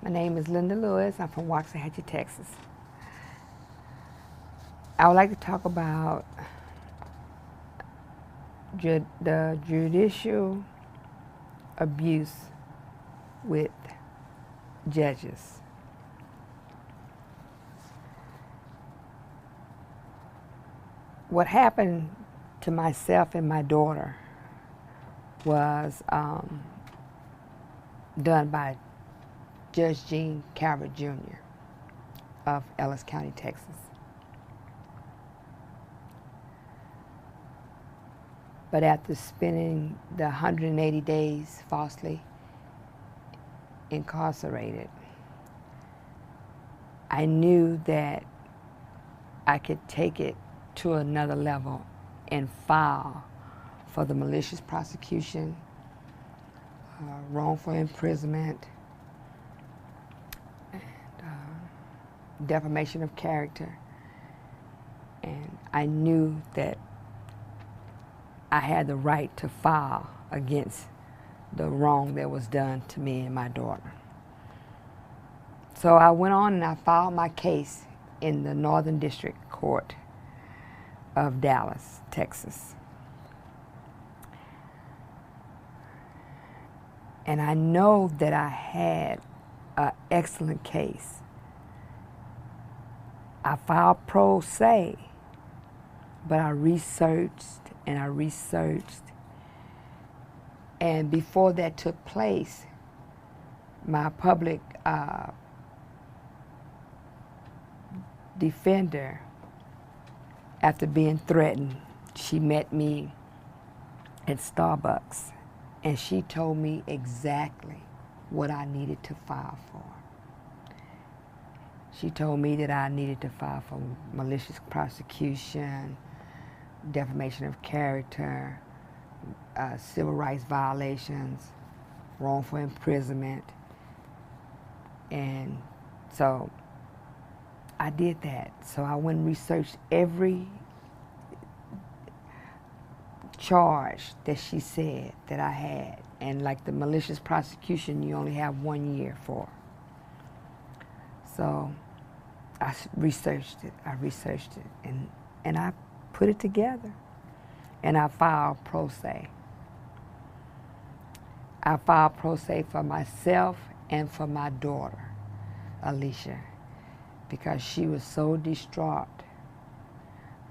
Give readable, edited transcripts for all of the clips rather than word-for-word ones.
My name is Linda Lewis. I'm from Waxahachie, Texas. I would like to talk about the judicial abuse with judges. What happened to myself and my daughter was done by Judge Gene Calvert Jr. of Ellis County, Texas. But after spending the 180 days falsely incarcerated, I knew that I could take it to another level and file for the malicious prosecution, wrongful imprisonment, and defamation of character. And I knew that I had the right to file against the wrong that was done to me and my daughter. So I went on and I filed my case in the Northern District Court of Dallas, Texas. And I know that I had an excellent case. I filed pro se, but I researched and I researched. And before that took place, my public defender, after being threatened, she met me at Starbucks and she told me exactly what I needed to file for. She told me that I needed to file for malicious prosecution, defamation of character, civil rights violations, wrongful imprisonment. And so I did that. So I went and researched every charge that she said that I had. And like the malicious prosecution, you only have 1 year for. So I researched it, and I put it together. And I filed pro se. I filed pro se for myself and for my daughter, Alicia, because she was so distraught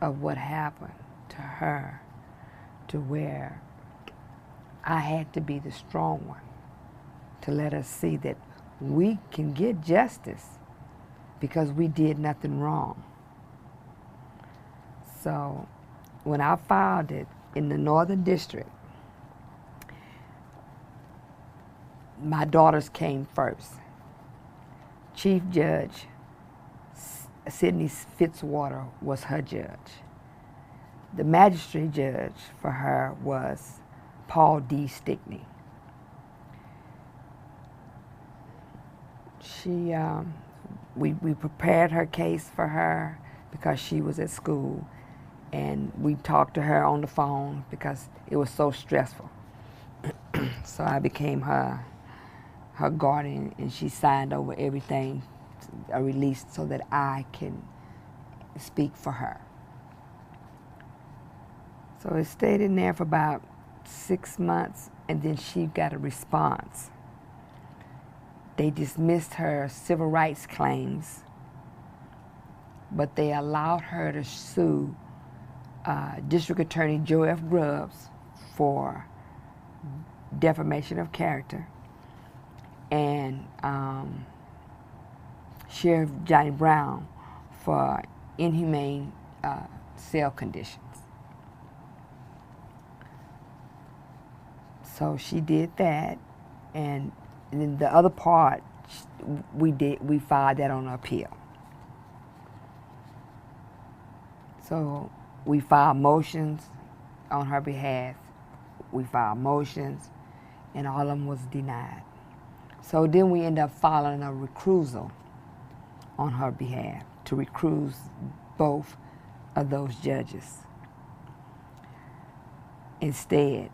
of what happened to her, to where I had to be the strong one to let her see that we can get justice because we did nothing wrong. So when I filed it in the Northern District, my daughters came first. Chief Judge Sidney Fitzwater was her judge. The magistrate judge for her was Paul D. Stickney. We prepared her case for her because she was at school, and we talked to her on the phone because it was so stressful. So I became her guardian, and she signed over everything, a release, so that I can speak for her. So it stayed in there for about 6 months, and then she got a response. They dismissed her civil rights claims, but they allowed her to sue District Attorney Joe F. Grubbs for defamation of character, and Sheriff Johnny Brown for inhumane cell conditions. So she did that, and then the other part we filed that on appeal. So we filed motions on her behalf. We filed motions, and all of them was denied. So then we ended up filing a recusal on her behalf to recuse both of those judges. Instead,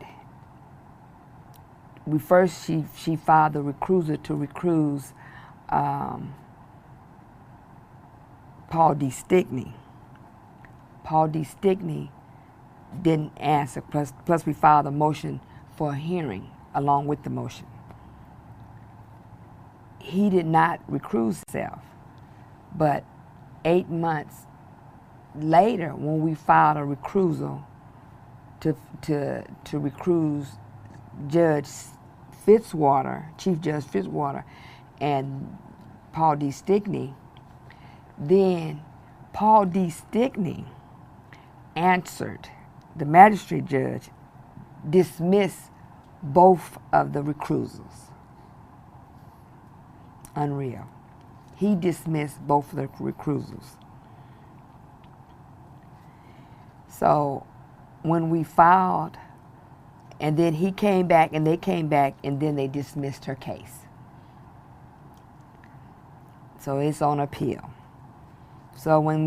she filed the recusal to recuse Paul D. Stickney. Paul D. Stickney didn't answer, plus we filed a motion for a hearing along with the motion. He did not recuse himself, but 8 months later, when we filed a recusal to recuse Judge Fitzwater, Chief Judge Fitzwater, and Paul D. Stickney, then Paul D. Stickney answered the magistrate judge, dismissed both of the recusals. Unreal. He dismissed both of the recusals. So when we filed, and then he came back, and they came back, and then they dismissed her case. So it's on appeal. So when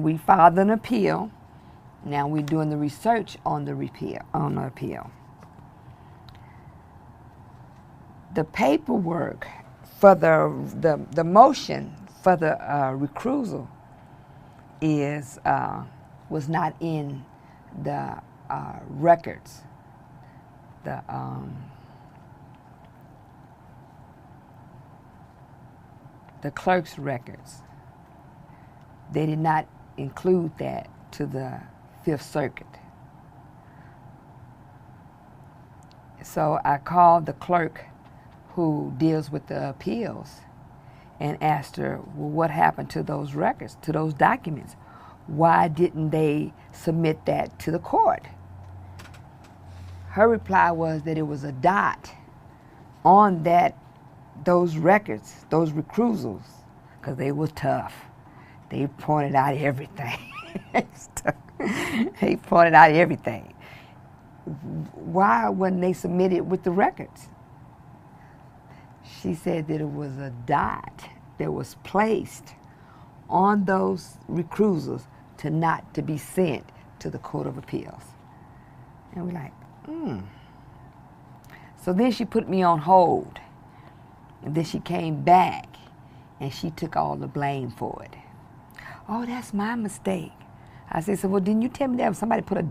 we filed an appeal, now we're doing the research on the appeal. The paperwork for the motion for the recusal was not in the records. The clerk's records. They did not include that to the Fifth Circuit. So I called the clerk who deals with the appeals and asked her, well, what happened to those records, to those documents? Why didn't they submit that to the court? Her reply was that it was a dot on those records, those recusals, because they were tough. They pointed out everything. They pointed out everything. Why wasn't they submitted with the records? She said that it was a dot that was placed on those recusals to be sent to the Court of Appeals. And we're like, So then she put me on hold. And then she came back and she took all the blame for it. Oh, that's my mistake. I said, so well, didn't you tell me that somebody put a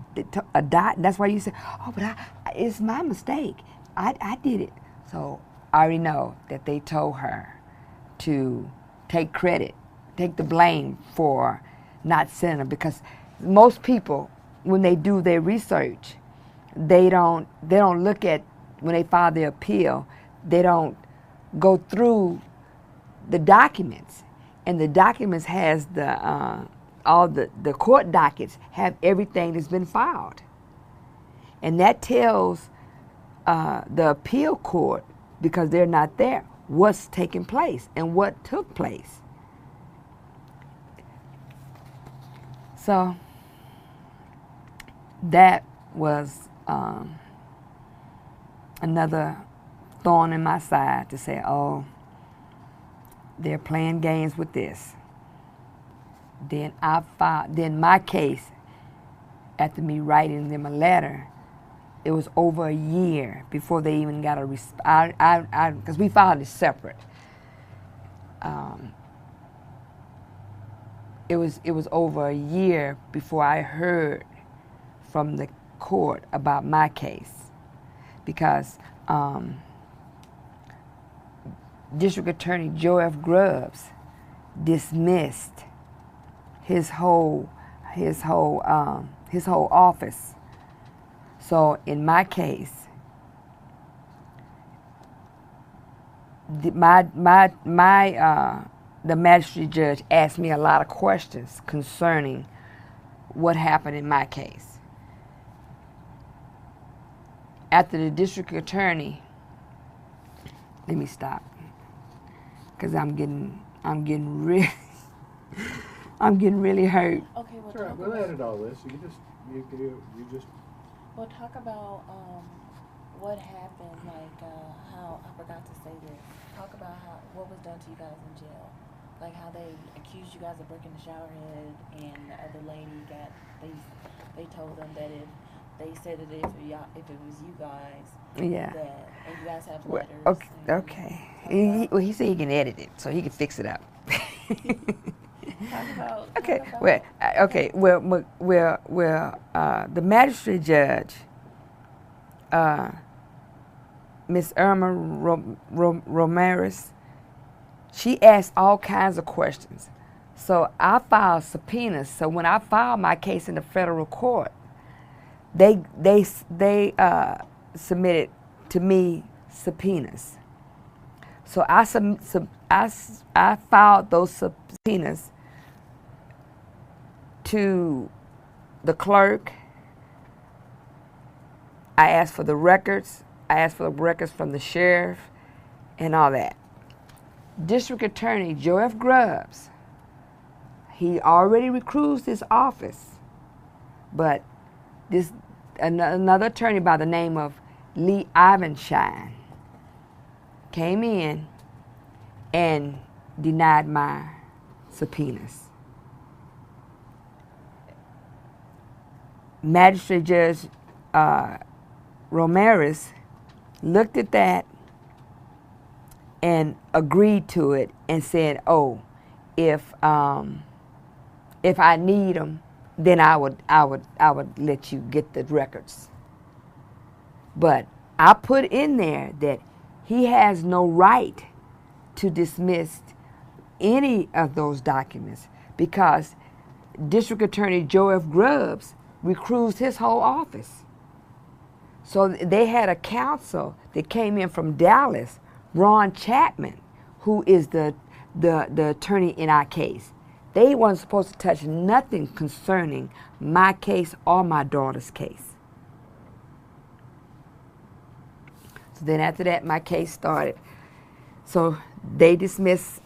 dot? And that's why you said, oh, but it's my mistake. I did it. So I already know that they told her to take credit, take the blame for not sending her, because most people, when they do their research, they don't look at, when they file their appeal, they don't go through the documents. And the documents has all the court dockets have everything that's been filed. And that tells the appeal court, because they're not there, what's taking place and what took place. So that was another thorn in my side to say, oh, they're playing games with this. Then then my case, after me writing them a letter, it was over a year before they even got a response, because we filed it separate. It was over a year before I heard from the court about my case, because District Attorney Joe F. Grubbs dismissed his whole office. So in my case, the magistrate judge asked me a lot of questions concerning what happened in my case. After the district attorney, let me stop, because I'm getting really hurt. Okay, well, sure, we'll edit all this. You just. Well, talk about what happened. Like how I forgot to say this. Talk about what was done to you guys in jail. Like how they accused you guys of breaking the shower head, and the lady they told them that if they said that if it was you guys, Yeah. that, and you guys have Well, letters. okay. and Okay. Well, he said he can edit it, so he can fix it up. Talk about. Okay. Talk about, Well. Okay. Well. The magistrate judge, Miss Irma Ramirez, she asked all kinds of questions. So I filed subpoenas. So when I filed my case in the federal court, they submitted to me subpoenas. So I filed those subpoenas to the clerk. I asked for the records. I asked for the records from the sheriff and all that. District Attorney Joe F. Grubbs, he already recused his office, but another attorney by the name of Lee Ivanshine came in and denied my subpoenas. Magistrate Judge Ramirez looked at that and agreed to it and said, "Oh, if I need them, then I would let you get the records." But I put in there that he has no right to dismiss any of those documents because District Attorney Joe F. Grubbs recused his whole office. So they had a counsel that came in from Dallas, Ron Chapman, who is the attorney in our case. They weren't supposed to touch nothing concerning my case or my daughter's case. So then after that, my case started. So they dismissed,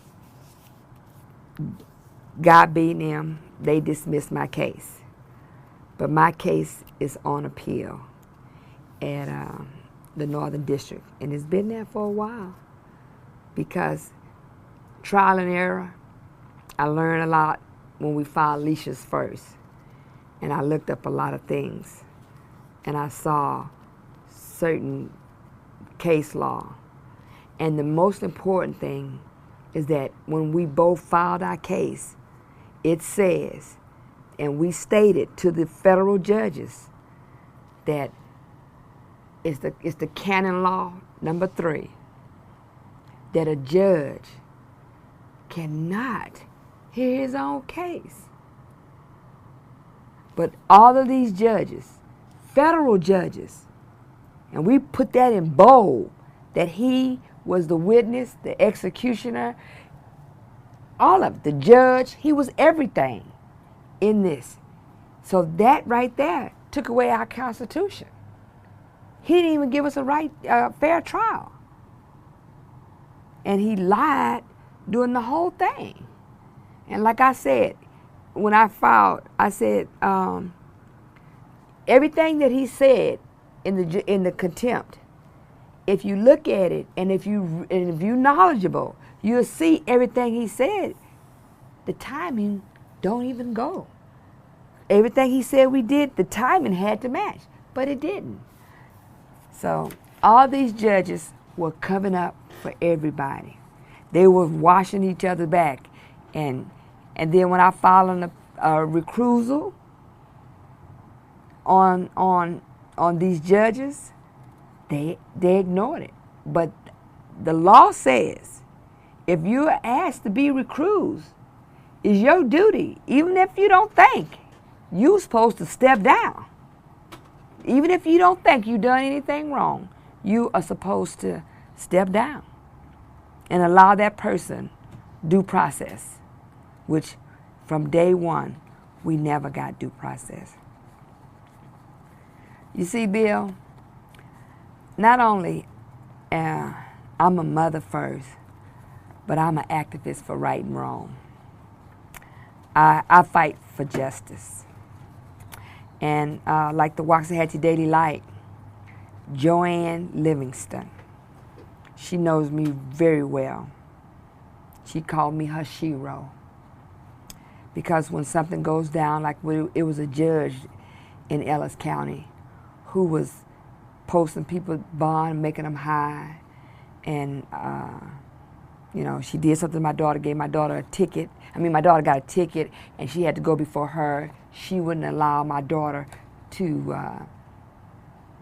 God being them, they dismissed my case. But my case is on appeal at the Northern District. And it's been there for a while because trial and error, I learned a lot when we filed Alicia's first. And I looked up a lot of things. And I saw certain case law. And the most important thing is that when we both filed our case, it says, and we stated to the federal judges that it's the canon law number 3 that a judge cannot hear his own case. But all of these judges, federal judges, and we put that in bold, that he was the witness, the executioner, all of it, the judge, he was everything in this. So that right there took away our Constitution. He didn't even give us a fair trial. And he lied during the whole thing. And like I said, when I filed, I said everything that he said in the contempt, if you look at it and if you're knowledgeable, you'll see everything he said. The timing don't even go. Everything he said we did, the timing had to match, but it didn't. So all these judges were covering up for everybody. They were washing each other back. And then when I filed a recusal on these judges, they ignored it. But the law says if you are asked to be recused, it's your duty, even if you don't think, you're supposed to step down. Even if you don't think you've done anything wrong, you are supposed to step down and allow that person due process, which from day one, we never got due process. You see, Bill, not only I'm a mother first, but I'm an activist for right and wrong. I fight for justice. And like the Waxahachie Daily Light, Joanne Livingston, she knows me very well. She called me her shero. Because when something goes down, like it was a judge in Ellis County who was posting people bond, making them high. And, you know, she did something to my daughter, gave my daughter a ticket. I mean, my daughter got a ticket, and she had to go before her. She wouldn't allow my daughter to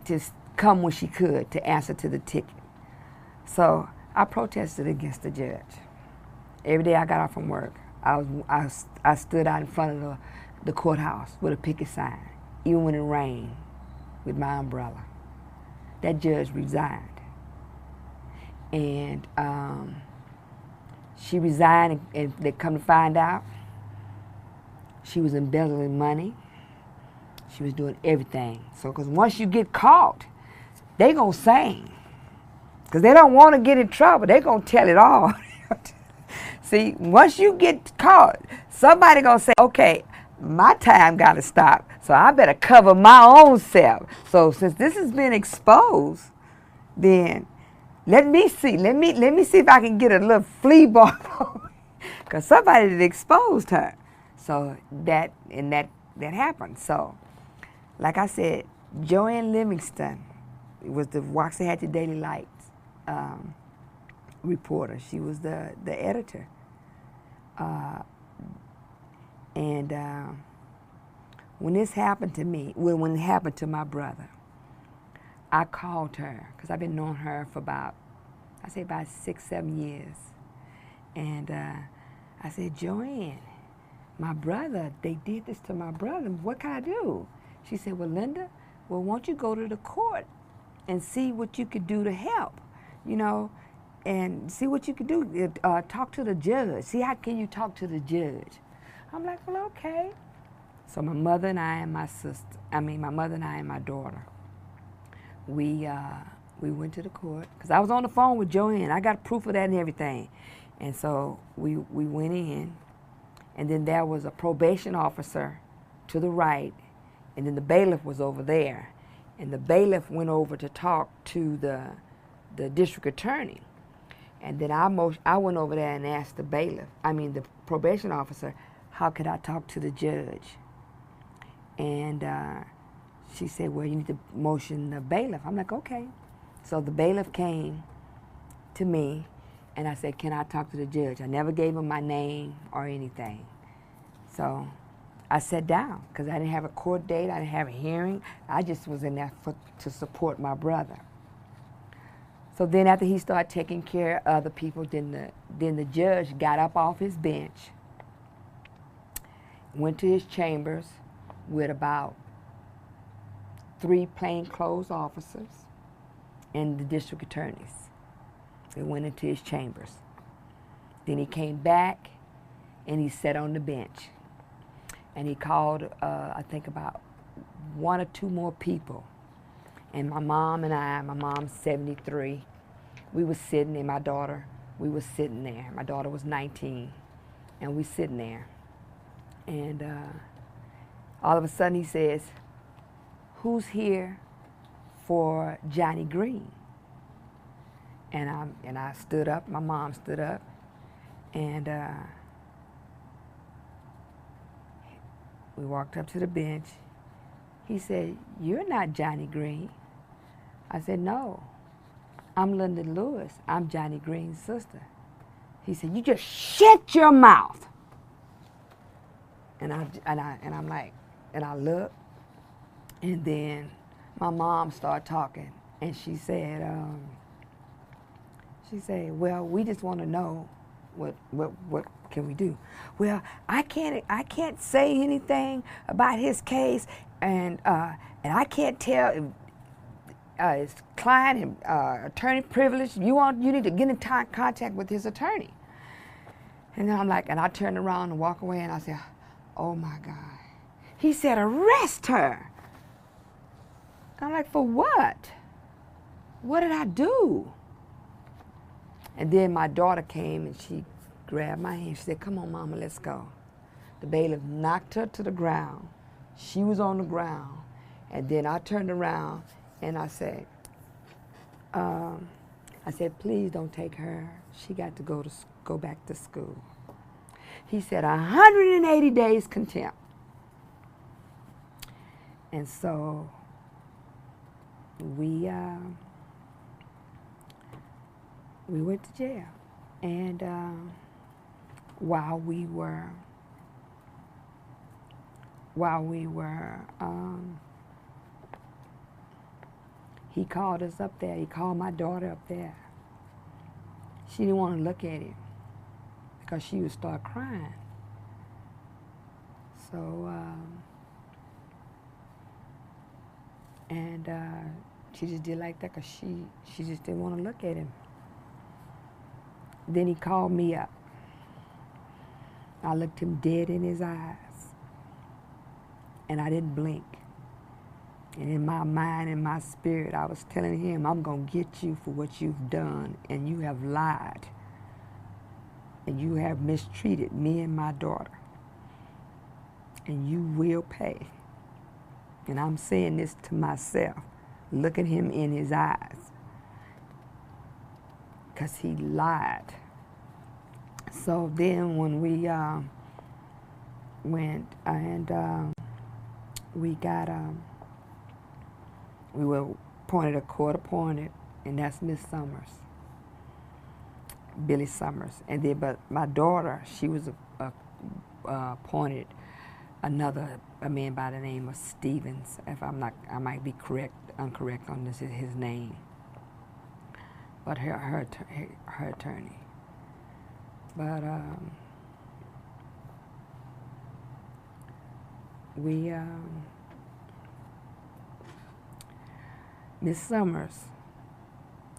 just come when she could to answer to the ticket. So I protested against the judge. Every day I got off from work, I stood out in front of the courthouse with a picket sign, even when it rained, with my umbrella. That judge resigned. And she resigned, and they come to find out she was embezzling money. She was doing everything. So, because once you get caught, they gonna sing. Because they don't want to get in trouble. They gonna tell it all. See, once you get caught, somebody gonna say, okay, my time gotta stop, so I better cover my own self. So since this has been exposed, then let me see if I can get a little flea ball, because somebody had exposed her. So that happened. So, like I said, Joanne Livingston was the Waxahachie Daily Light reporter. She was the editor. When this happened to me, when it happened to my brother, I called her, because I've been knowing her for about 6-7 years. And I said, Joanne, my brother, they did this to my brother. What can I do? She said, well, Linda, won't you go to the court and see what you could do to help, you know, and see what you could do. Talk to the judge. See how can you talk to the judge. I'm like, well, okay. So my mother and I and my mother and I and my daughter, we went to the court, because I was on the phone with Joanne. I got proof of that and everything. And so we went in, and then there was a probation officer to the right, and then the bailiff was over there. And the bailiff went over to talk to the district attorney. And then I went over there and asked the probation officer, how could I talk to the judge? And she said, well, you need to motion the bailiff. I'm like, okay. So the bailiff came to me, and I said, can I talk to the judge? I never gave him my name or anything. So I sat down, because I didn't have a court date, I didn't have a hearing. I just was in there to support my brother. So then after he started taking care of other people, then the judge got up off his bench, went to his chambers with about 3 plainclothes officers and the district attorneys. They went into his chambers. Then he came back and he sat on the bench. And he called, I think, about 1 or 2 more people. And my mom and I, my mom's 73, we were sitting, and my daughter, we were sitting there. My daughter was 19, and we sitting there. And all of a sudden he says, who's here for Johnny Green? And I stood up, my mom stood up, and we walked up to the bench. He said, you're not Johnny Green. I said, no, I'm Linda Lewis. I'm Johnny Green's sister. He said, you just shut your mouth. And I'm like, and I looked, and then my mom started talking, and she said, well, we just want to know what can we do? Well, I can't say anything about his case, and I can't tell his client and attorney privilege. You need to get in contact with his attorney. And then I'm like, and I turned around and walk away, and I said, oh my God. He said, arrest her. I'm like, for what? What did I do? And then my daughter came and she grabbed my hand. She said, come on, Mama, let's go. The bailiff knocked her to the ground. She was on the ground. And then I turned around and I said, please don't take her. She got to go back to school. He said, 180 days contempt. And so we went to jail, and while we were he called us up there. He called my daughter up there. She didn't want to look at him because she would start crying. So, she just did like that because she just didn't want to look at him. Then he called me up. I looked him dead in his eyes, and I didn't blink. And in my mind and my spirit, I was telling him, I'm going to get you for what you've done, and you have lied, and you have mistreated me and my daughter, and you will pay. And I'm saying this to myself, looking him in his eyes, because he lied. So then when we went and we were appointed, a court appointed, and that's Miss Summers, Billy Summers. And then, but my daughter, she was appointed a man by the name of Stevens. If I'm not, I might be incorrect on this, his name. But her attorney. But Miss Summers,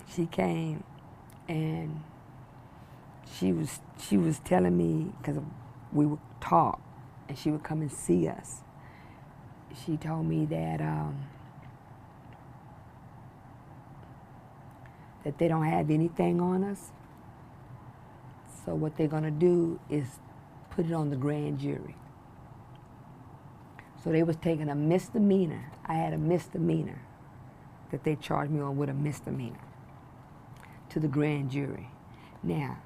she came and she was telling me, because we would talk and she would come and see us. She told me that that they don't have anything on us. So what they're gonna do is put it on the grand jury. So they was taking a misdemeanor. I had a misdemeanor that they charged me on with, a misdemeanor, to the grand jury. Now,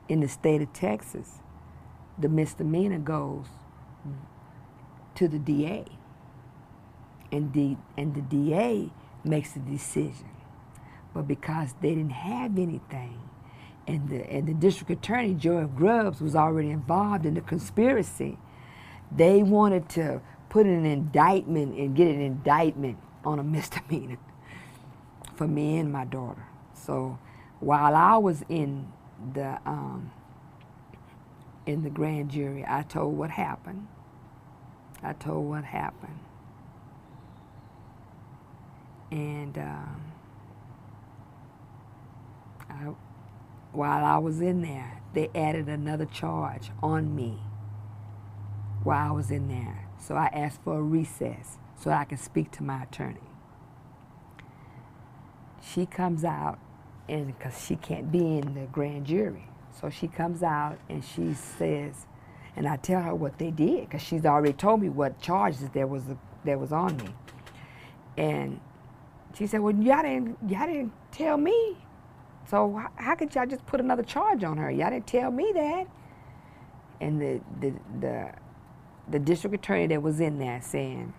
in the state of Texas, the misdemeanor goes to the DA, and the DA makes the decision. But because they didn't have anything, and the district attorney, Joy Grubbs, was already involved in the conspiracy, they wanted to put an indictment and get an indictment on a misdemeanor for me and my daughter. So while I was in the grand jury, I told what happened. And while I was in there, they added another charge on me while I was in there. So I asked for a recess so I could speak to my attorney. She comes out, and because she can't be in the grand jury, so she comes out and she says, and I tell her what they did, because she's already told me what charges there was on me. And she said, well, y'all didn't tell me. So how could y'all just put another charge on her? Y'all didn't tell me that. And the district attorney that was in there saying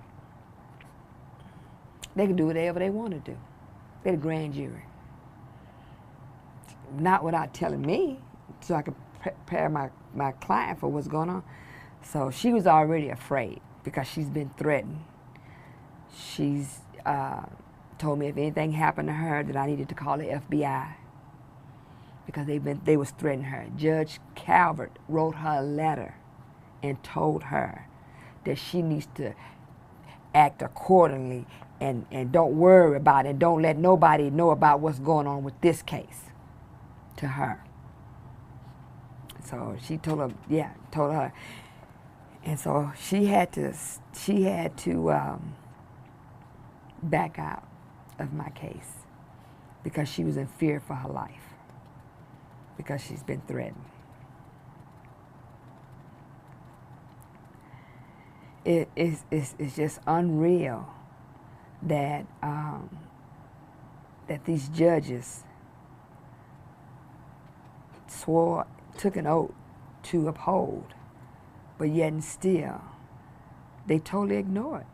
they can do whatever they want to do. They're the grand jury. Not without telling me, so I could prepare my client for what's going on. So she was already afraid because she's been threatened. She's told me if anything happened to her that I needed to call the FBI, because they was threatening her. Judge Calvert wrote her a letter and told her that she needs to act accordingly and don't worry about it. Don't let nobody know about what's going on with this case to her. So she told her. And so she had to back out of my case because she was in fear for her life, because she's been threatened. It's just unreal that that these judges took an oath to uphold, but yet and still they totally ignore it.